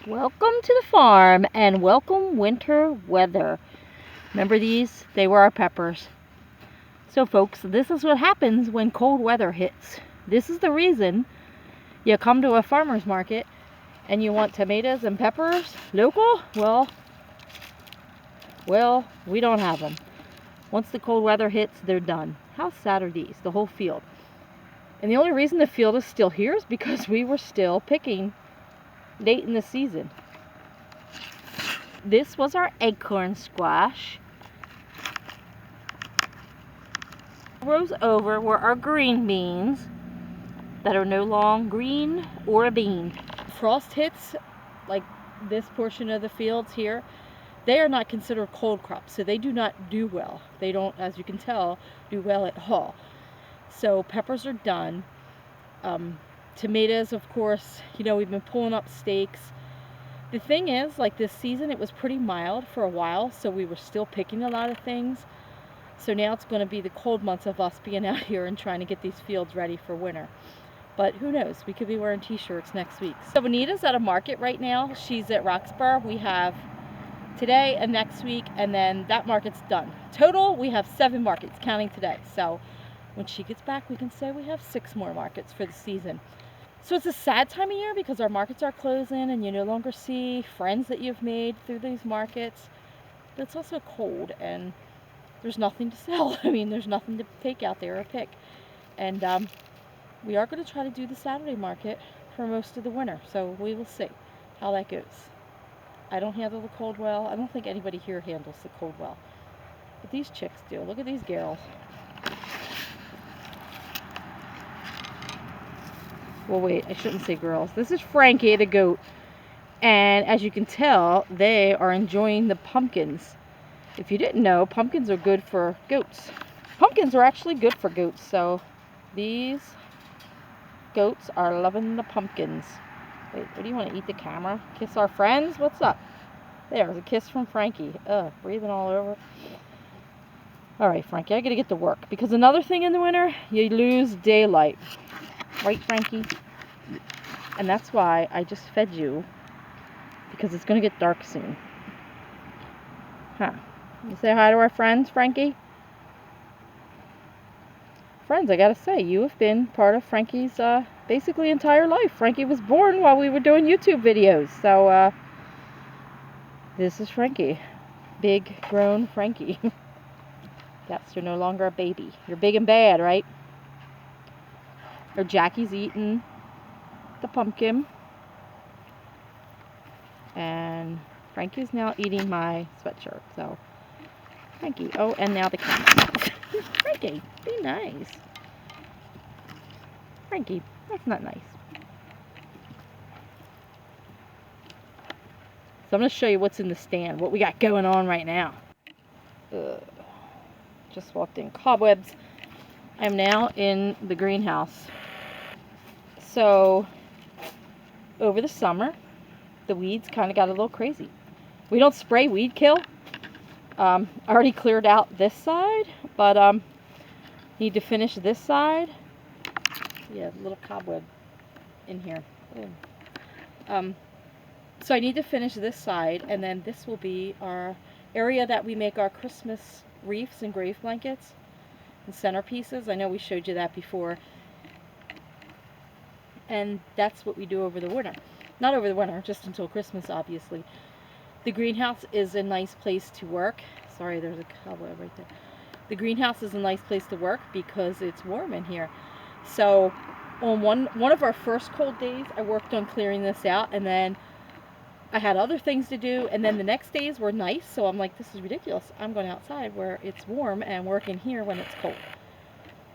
Welcome to the farm and welcome winter weather. Remember these? They were our peppers. So folks, this is what happens when cold weather hits. This is the reason you come to a farmer's market and you want tomatoes and peppers local. Well, we don't have them. Once the cold weather hits, they're done. How sad are these? The whole field. And the only reason the field is still here is because we were still picking late in the season. This was our acorn squash. Rows over were our green beans that are no longer green or a bean. Frost hits like this portion of the fields here. They are not considered cold crops, so they do not do well. They don't, as you can tell, do well at all. So peppers are done. Tomatoes, of course, we've been pulling up stakes. The thing is, like this season, it was pretty mild for a while, so we were still picking a lot of things. So now it's going to be the cold months of us being out here and trying to get these fields ready for winter. But who knows? We could be wearing t-shirts next week. So Anita's at a market right now. She's at Roxborough. We have today and next week, and then that market's done. Total, we have 7 markets, counting today. So when she gets back, we can say we have 6 more markets for the season. So it's a sad time of year because our markets are closing and you no longer see friends that you've made through these markets. But it's also cold and there's nothing to sell. I mean, there's nothing to take out there or pick. And we are going to try to do the Saturday market for most of the winter. So we will see how that goes. I don't handle the cold well. I don't think anybody here handles the cold well. But these chicks do. Look at these girls. Well, wait, I shouldn't say girls. This is Frankie, the goat. And as you can tell, they are enjoying the pumpkins. If you didn't know, pumpkins are good for goats. Pumpkins are actually good for goats. So these goats are loving the pumpkins. Wait, what do you want to eat the camera? Kiss our friends? What's up? There's a kiss from Frankie. Breathing all over. All right, Frankie, I got to get to work. Because another thing in the winter, you lose daylight. Right, Frankie? And that's why I just fed you, because it's going to get dark soon. Huh. You say hi to our friends, Frankie? Friends, I gotta say, you have been part of Frankie's basically entire life. Frankie was born while we were doing YouTube videos. So, this is Frankie. Big, grown Frankie. Yes, you're no longer a baby. You're big and bad, right? Or Jackie's eating the pumpkin. And Frankie's now eating my sweatshirt. So, Frankie. Oh, and now the camera. Frankie, be nice. Frankie, that's not nice. So I'm going to show you what's in the stand, what we got going on right now. Just walked in. Cobwebs. I'm now in the greenhouse. So, over the summer, the weeds kind of got a little crazy. We don't spray weed kill. I already cleared out this side, but need to finish this side. Yeah, a little cobweb in here. So I need to finish this side, and then this will be our area that we make our Christmas wreaths and grave blankets and centerpieces. I know we showed you that before. And that's what we do over the winter. Not over the winter, just until Christmas, obviously. The greenhouse is a nice place to work. Sorry, there's a cobweb right there. The greenhouse is a nice place to work because it's warm in here. So on one of our first cold days, I worked on clearing this out, and then I had other things to do, and then the next days were nice, so I'm like, this is ridiculous. I'm going outside where it's warm and working here when it's cold.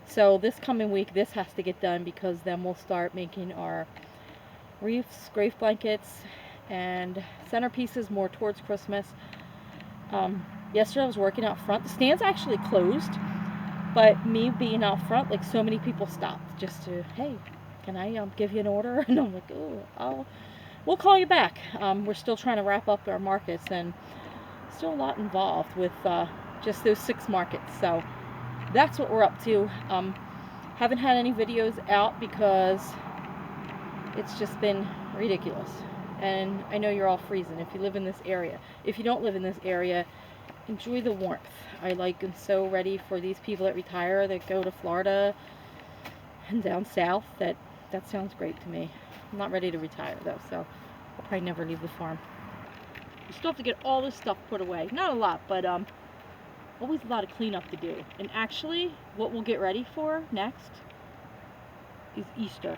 So this coming week, this has to get done because then we'll start making our wreaths, grave blankets, and centerpieces more towards Christmas. Yesterday I was working out front. The stand's actually closed, but me being out front, like so many people stopped just to, hey, can I give you an order? And I'm like, oh, we'll call you back. We're still trying to wrap up our markets, and still a lot involved with just those 6 markets. So that's what we're up to. Haven't had any videos out because it's just been ridiculous. And I know you're all freezing if you live in this area. If you don't live in this area, enjoy the warmth. I am so ready for these people that retire, that go to Florida and down south. That sounds great to me. I'm not ready to retire though, so I'll probably never leave the farm. You still have to get all this stuff put away. Not a lot, but always a lot of cleanup to do. And actually, what we'll get ready for next is Easter.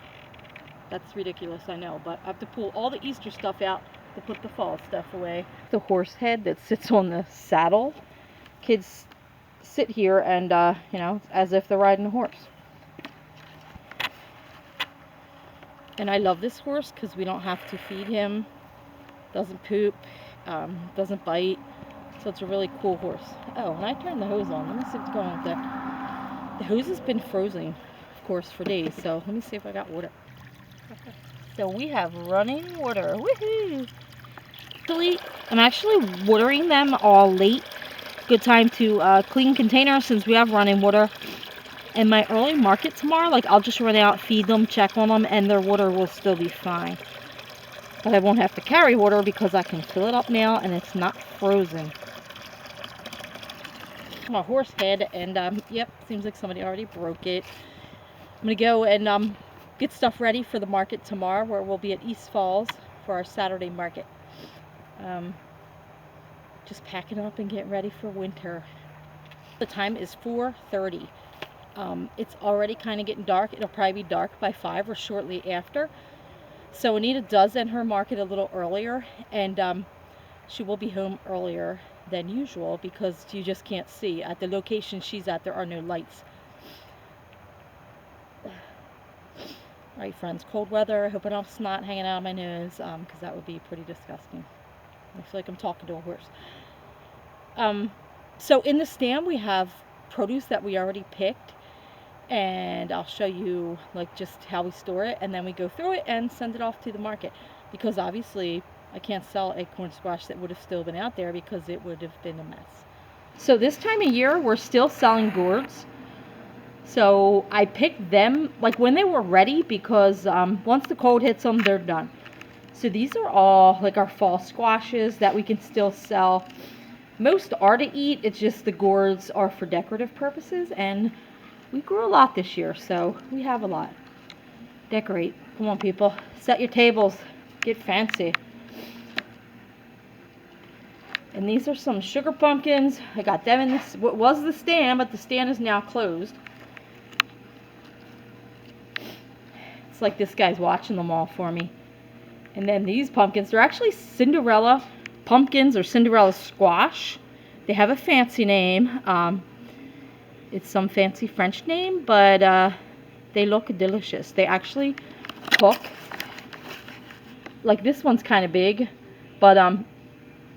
That's ridiculous, I know, but I have to pull all the Easter stuff out to put the fall stuff away. The horse head that sits on the saddle. Kids sit here and, you know, it's as if they're riding a horse. And I love this horse because we don't have to feed him. Doesn't poop, doesn't bite. So it's a really cool horse. Oh, and I turned the hose on. Let me see what's going on with that. The hose has been frozen, of course, for days. So let me see if I got water. So we have running water. Woohoo! I'm actually watering them all late. Good time to clean containers since we have running water. And my early market tomorrow, like I'll just run out, feed them, check on them, and their water will still be fine. But I won't have to carry water because I can fill it up now and it's not frozen. My horse head, and yep, seems like somebody already broke it. I'm gonna go and get stuff ready for the market tomorrow, where we'll be at East Falls for our Saturday market. Just packing up and getting ready for winter. The time is 4:30. It's already kind of getting dark. It'll probably be dark by 5 or shortly after. So Anita does end her market a little earlier, and she will be home earlier than usual because you just can't see. At the location she's at, there are no lights. Alright friends, cold weather. I hope I don't have snot hanging out of my nose, because that would be pretty disgusting. I feel like I'm talking to a horse. So in the stand we have produce that we already picked, and I'll show you like just how we store it, and then we go through it and send it off to the market, because obviously I can't sell acorn squash that would have still been out there because it would have been a mess. So this time of year we're still selling gourds. So I picked them like when they were ready, because once the cold hits them, they're done. So these are all like our fall squashes that we can still sell. Most are to eat, it's just the gourds are for decorative purposes, and we grew a lot this year, so we have a lot. Decorate. Come on people, set your tables, get fancy. And these are some sugar pumpkins. I got them in this, what was the stand, but the stand is now closed. It's like this guy's watching them all for me. And then these pumpkins, they're actually Cinderella pumpkins or Cinderella squash. They have a fancy name. It's some fancy French name, but they look delicious. They actually cook. Like this one's kind of big, but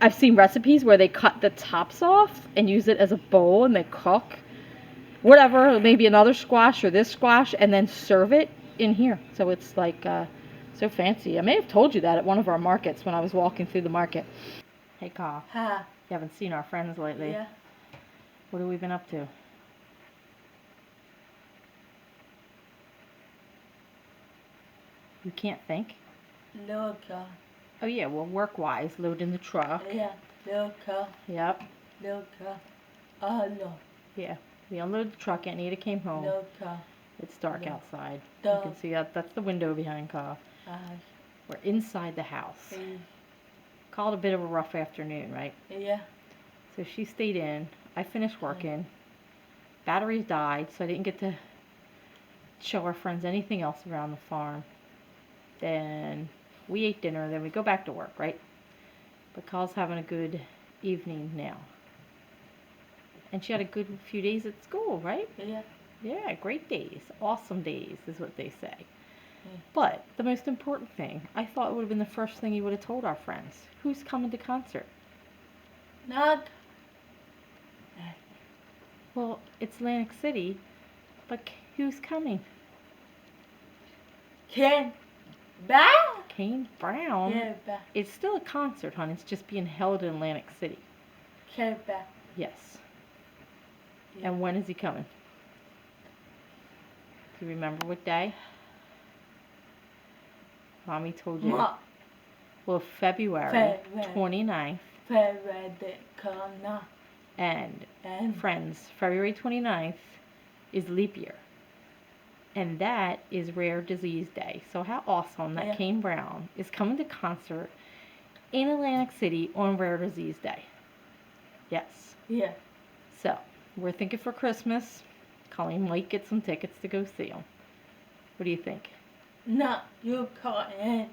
I've seen recipes where they cut the tops off and use it as a bowl, and they cook whatever, maybe another squash or this squash, and then serve it in here. So it's like so fancy. I may have told you that at one of our markets when I was walking through the market. Hey Carl. Hi. You haven't seen our friends lately. Yeah. What have we been up to? You can't think? Look. Oh yeah, well work-wise, loading the truck. Yeah. Look. Yep. Look. No. Yeah. We unloaded the truck. Aunt Nita came home. Look. It's dark No. outside. Duh. You can see that's the window behind Carl. We're inside the house. Called a bit of a rough afternoon, right? Yeah. So she stayed in. I finished working. Batteries died, so I didn't get to show our friends anything else around the farm. Then we ate dinner, then we go back to work, right? But Carl's having a good evening now. And she had a good few days at school, right? Yeah. Yeah, great days. Awesome days is what they say. Yeah. But the most important thing, I thought it would have been the first thing you would have told our friends. Who's coming to concert? Not. Well, it's Atlantic City, but who's coming? Ken. Back. Kane Brown. Yeah, back. It's still a concert, hon. It's just being held in Atlantic City. Ken back. Yes. Yeah. And when is he coming? Do you remember what day? Mommy told you. Well, February February. 29th. February the corner. And And friends, February 29th is leap year. And that is Rare Disease Day. So how awesome that Yeah. Kane Brown is coming to concert in Atlantic City on Rare Disease Day. Yes. yeah. So we're thinking for Christmas, Colleen might get some tickets to go see him. What do you think? No, you call it.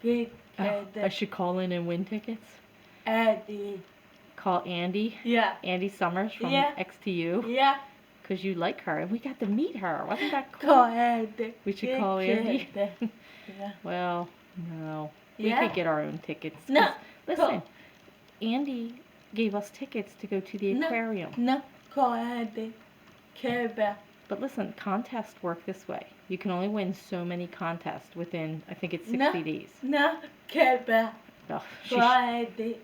Big I should call in and win tickets. Eddie. Call Andy. Yeah. Andy Summers from Yeah. XTU. Yeah. Because you like her, and we got to meet her. Wasn't that cool? Call Eddie. We should call Andy. Yeah. Well, no. We Yeah. could get our own tickets. 'Cause No. Listen, Andy gave us tickets to go to the No. aquarium. No, call Eddie. Care. But listen, contests work this way. You can only win so many contests within, I think it's 60 No. days. No, care. Oh, Call Eddie.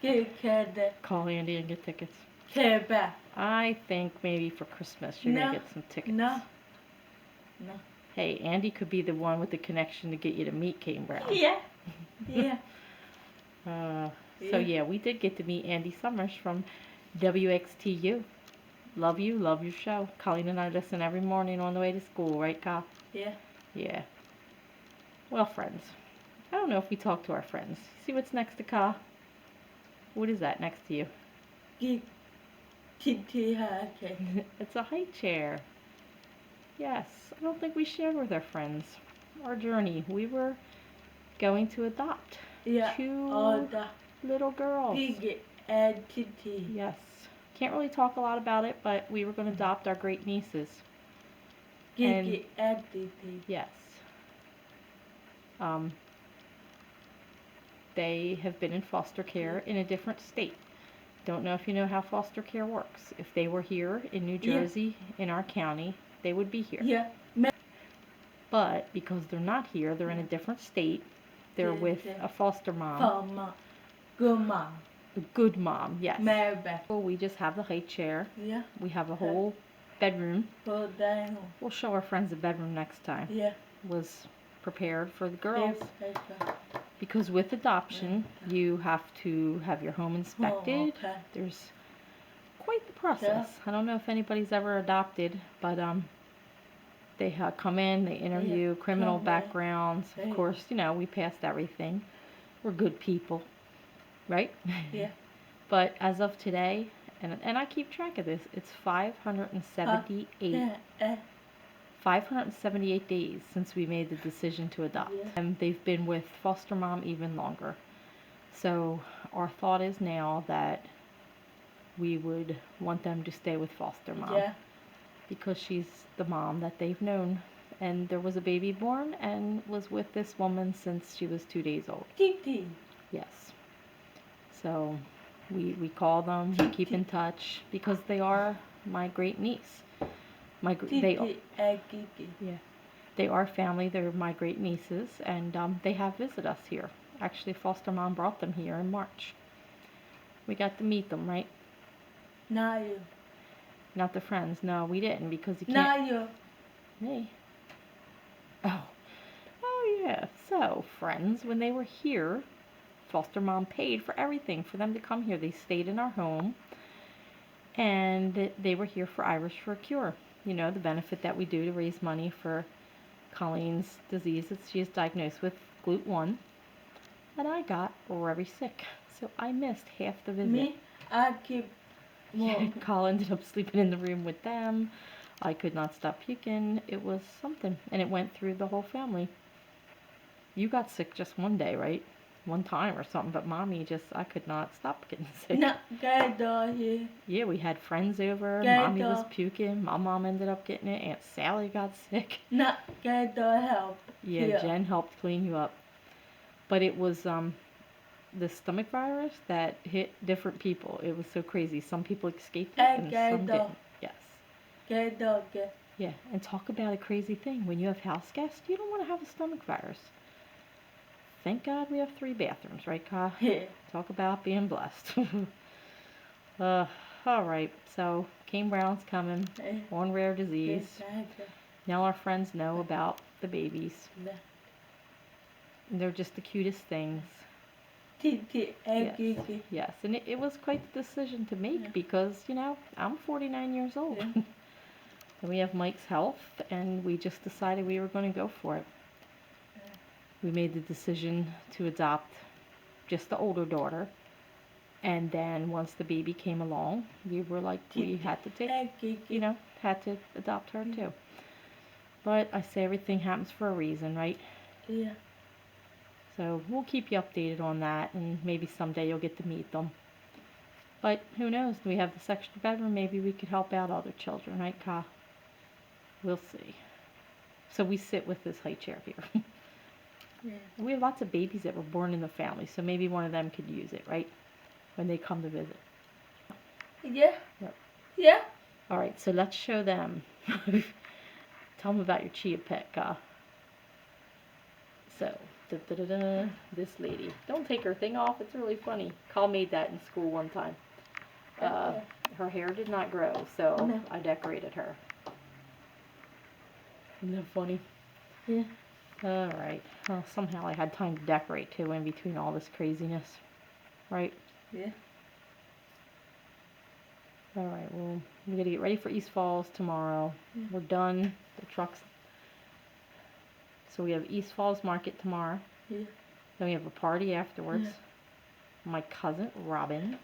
Care. Call Andy and get tickets. Care. I think maybe for Christmas you're going to get some tickets. No. Hey, Andy could be the one with the connection to get you to meet Kane Brown. Yeah. Yeah. So yeah, we did get to meet Andy Summers from WXTU. Love your show. Colleen and I listen every morning on the way to school, right, Kyle? Yeah. Yeah. Well, friends, I don't know if we talk to our friends. See what's next to Kyle? What is that next to you? It's a high chair. Yes, I don't think we shared with our friends our journey. We were going to adopt two little girls. Yes. Can't really talk a lot about it, but we were going to adopt our great nieces. And yes. They have been in foster care in a different state. Don't know if you know how foster care works. If they were here in New Jersey, in our county, they would be here. Yeah. But because they're not here, they're in a different state. They're with a foster mom. Good mom. A good mom, yes. Mary. Well, we just have the high chair. Yeah. We have a whole bedroom. Hold down. We'll show our friends the bedroom next time. Yeah. Was prepared for the girls. Yeah. Because with adoption, you have to have your home inspected. Oh, okay. There's quite the process. I don't know if anybody's ever adopted, but they come in, they interview criminal backgrounds. Of course, you know, we passed everything. We're good people, right? Yeah. But as of today, and I keep track of this, it's 578 days since we made the decision to adopt. Yeah. And they've been with foster mom even longer. So our thought is now that we would want them to stay with foster mom. Yeah. Because she's the mom that they've known. And there was a baby born and was with this woman since she was 2 days old. Titi. Yes. So we call them, we keep in touch because they are my great niece. They are family. They're my great nieces, and they have visited us here. Actually, foster mom brought them here in March. We got to meet them, right? Not you. Not the friends. No, we didn't because you can't. Not you. Me. Oh yeah. So friends, when they were here, foster mom paid for everything for them to come here. They stayed in our home, and they were here for Irish for a Cure. You know, the benefit that we do to raise money for Colleen's disease that she is diagnosed with, GLUT1, and I got very sick, so I missed half the visit. Me, I keep warm. Colin ended up sleeping in the room with them. I could not stop puking. It was something, and it went through the whole family. You got sick just one day, right? One time or something, but mommy I could not stop getting sick. No, here. Yeah, we had friends over. Get Mommy was the- puking. My mom ended up getting it. Aunt Sally got sick. Not get the help. Yeah, Here. Jen helped clean you up. But it was the stomach virus that hit different people. It was so crazy. Some people escaped it and some didn't. Yes. Get. Yeah, and talk about a crazy thing. When you have house guests, you don't want to have a stomach virus. Thank God we have 3 bathrooms, right, Ka? Yeah. Talk about being blessed. All right, so Kane Brown's coming on Rare Disease. Now our friends know about the babies. They're just the cutest things. Yes. Yes, and it was quite the decision to make because, I'm 49 years old. Yeah. And we have Mike's health, and we just decided we were going to go for it. We made the decision to adopt just the older daughter. And then once the baby came along, we were like, we had to had to adopt her too. But I say everything happens for a reason, right? Yeah. So we'll keep you updated on that, and maybe someday you'll get to meet them. But who knows? We have this extra bedroom. Maybe we could help out other children, right, Ka? We'll see. So we sit with this high chair here. Yeah. We have lots of babies that were born in the family, so maybe one of them could use it, right? When they come to visit. Yeah. Yep. Yeah. All right, so let's show them. Tell them about your chia pet, Ka. So, this lady. Don't take her thing off. It's really funny. Ka made that in school one time. Her hair did not grow, so I decorated her. Isn't that funny? Yeah. Alright. Well, somehow I had time to decorate too in between all this craziness. Right? Yeah. Alright, well, we gotta get ready for East Falls tomorrow. Yeah. We're done. The truck's... So we have East Falls Market tomorrow. Yeah. Then we have a party afterwards. Yeah. My cousin, Robin.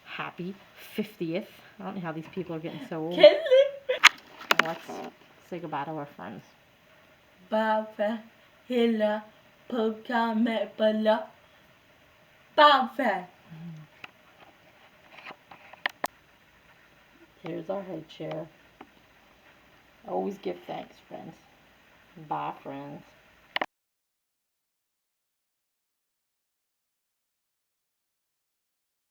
Happy 50th. I don't know how these people are getting so old. Let's say goodbye to our friends. Bye. Hela. Poka me bala. Bye. Here's our head chair. Always give thanks, friends. Bye, friends.